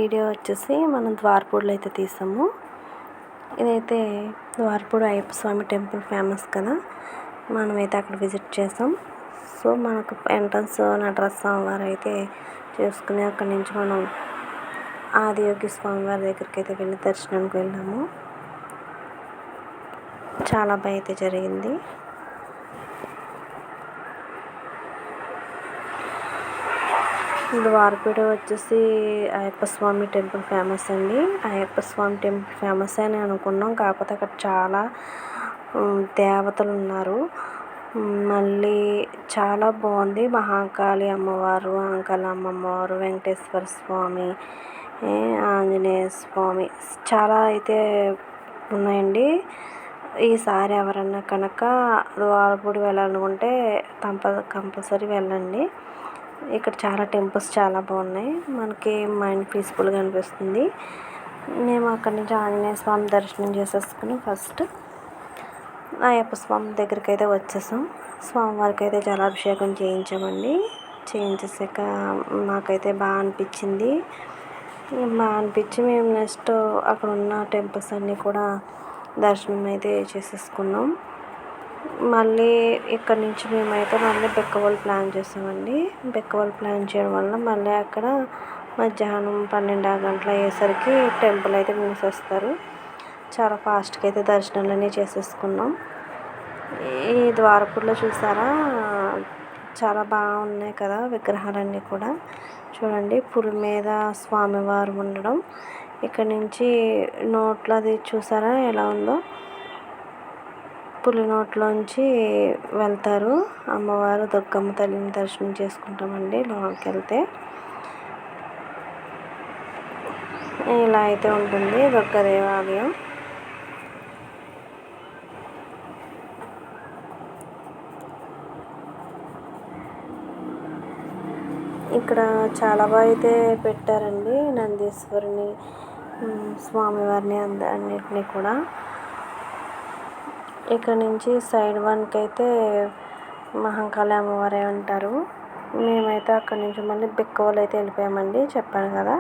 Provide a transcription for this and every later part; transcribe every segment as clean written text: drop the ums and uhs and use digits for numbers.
Video వచ్చేసి మనం ద్వారపూడిలో అయితే తీసాము. ఇదైతే ద్వారపూడి అయ్యప్ప స్వామి టెంపుల్ ఫేమస్ కదా, మనమైతే అక్కడ విజిట్ చేసాం. సో మనకు ఎంట్రన్స్ నటరాజ స్వామివారు అయితే చేసుకుని అక్కడి నుంచి మనం ఆదియోగి స్వామివారి దగ్గరికి అయితే వెళ్ళి దర్శనానికి వెళ్ళాము. చాలా బాగా అయితే జరిగింది. ద్వారపూడి వచ్చేసి అయ్యప్ప స్వామి టెంపుల్ ఫేమస్ అండి. అయ్యప్ప స్వామి టెంపుల్ ఫేమస్ అని అనుకున్నాం, కాకపోతే అక్కడ చాలా దేవతలు ఉన్నారు. మళ్ళీ చాలా బాగుంది. మహాకాళి అమ్మవారు, అంకాలమ్మ అమ్మవారు, వెంకటేశ్వర స్వామి, ఆంజనేయ స్వామి చాలా అయితే ఉన్నాయండి. ఈసారి ఎవరన్నా కనుక ద్వారపూడి వెళ్ళాలనుకుంటే కంపల్సరీ వెళ్ళండి. ఇక్కడ చాలా టెంపుల్స్ చాలా బాగున్నాయి, మనకి మైండ్ పీస్ఫుల్గా అనిపిస్తుంది. మేము అక్కడి నుంచి ఆంజనేయ స్వామి దర్శనం చేసేసుకుని ఫస్ట్ అయ్యప్ప స్వామి దగ్గరికి అయితే వచ్చేసాం. స్వామివారికి అయితే జలాభిషేకం చేయించామండి. చేయించేసాక మాకైతే బాగా అనిపించింది. మేము నెక్స్ట్ అక్కడ ఉన్న టెంపుల్స్ అన్నీ కూడా దర్శనం అయితే చేసేసుకున్నాం. మళ్ళీ ఇక్కడ నుంచి మేమైతే మళ్ళీ బెక్కవోలు ప్లాన్ చేసామండి. బెక్కవోలు ప్లాన్ చేయడం వల్ల మళ్ళీ అక్కడ మధ్యాహ్నం 12 గంటలు అయ్యేసరికి టెంపుల్ అయితే మూసేస్తారు. చాలా ఫాస్ట్గా అయితే దర్శనాలన్నీ చేసేసుకున్నాం. ఈ ద్వారపూడిలో చూసారా, చాలా బాగున్నాయి కదా విగ్రహాలన్నీ కూడా. చూడండి, పులి మీద స్వామివారు ఉండడం, ఇక్కడ నుంచి నోట్లో అది చూసారా ఎలా ఉందో, పులి నోట్లోంచి వెళ్తారు అమ్మవారు. దుర్గమ్మ తల్లిని దర్శనం చేసుకుంటామండి లోపలికి వెళ్తే. ఇలా అయితే ఉంటుంది దుర్గ దేవాలయం. ఇక్కడ చాలా బాగా అయితే పెట్టారండి నందీశ్వరుని, స్వామివారిని అన్నిటినీ కూడా. ఇక్కడ నుంచి సైడ్ 1కి అయితే మహంకాళి అమ్మవారే ఉంటారు. మేమైతే అక్కడి నుంచి మళ్ళీ బెక్కవోలు అయితే వెళ్ళిపోయామండి, చెప్పాను కదా.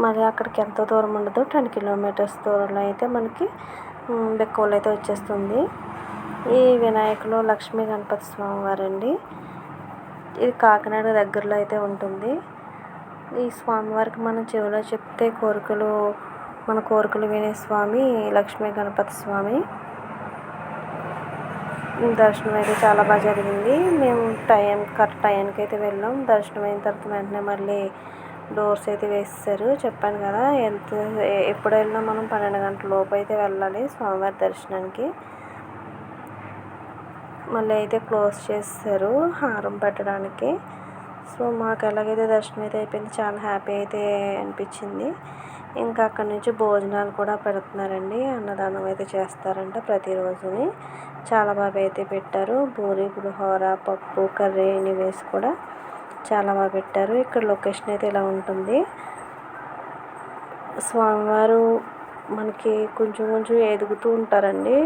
మరి అక్కడికి ఎంతో దూరం ఉండదు, 10 కిలోమీటర్స్ దూరంలో అయితే మనకి బెక్కవోలు అయితే వచ్చేస్తుంది. ఈ వినాయకులు లక్ష్మీ గణపతి స్వామివారు అండి. ఇది కాకినాడ దగ్గరలో అయితే ఉంటుంది. ఈ స్వామివారికి మనం చెవిలో చెప్తే మన కోరికలు వినే స్వామి లక్ష్మీ గణపతి స్వామి. దర్శనం అయితే చాలా బాగా జరిగింది. మేము కరెక్ట్ టైంకి అయితే వెళ్ళాం. దర్శనం అయిన తర్వాత వెంటనే మళ్ళీ డోర్స్ అయితే వేసేసారు, చెప్పాను కదా. ఎప్పుడు వెళ్ళినా మనం 12 గంటల లోపు అయితే వెళ్ళాలి స్వామివారి దర్శనానికి. మళ్ళీ అయితే క్లోజ్ చేస్తారు హారం పెట్టడానికి. సో మాకు ఎలాగైతే దర్శనం అయితే అయిపోయింది, చాలా హ్యాపీ అయితే అనిపించింది. ఇంకా అక్కడి నుంచి భోజనాలు కూడా పెడుతున్నారండి, అన్నదానం అయితే చేస్తారంట ప్రతిరోజుని. చాలా బాగా అయితే పెట్టారు. పూరి, పులిహోర, పప్పు, కర్రీ అన్ని వేసి కూడా చాలా బాగా పెట్టారు. ఇక్కడ లొకేషన్ అయితే ఇలా ఉంటుంది. స్వామివారు మనకి కొంచెం కొంచెం ఎదుగుతూ ఉంటారండి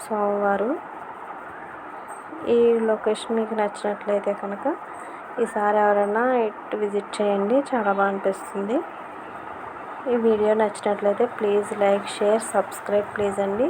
స్వామివారు. ఈ లొకేషన్ మీకు నచ్చినట్లయితే కనుక ఈసారి ఎవరైనా ఇటు విజిట్ చేయండి, చాలా బాగా అనిపిస్తుంది. ఈ వీడియో నచ్చినట్లయితే please like, share, subscribe please అండి.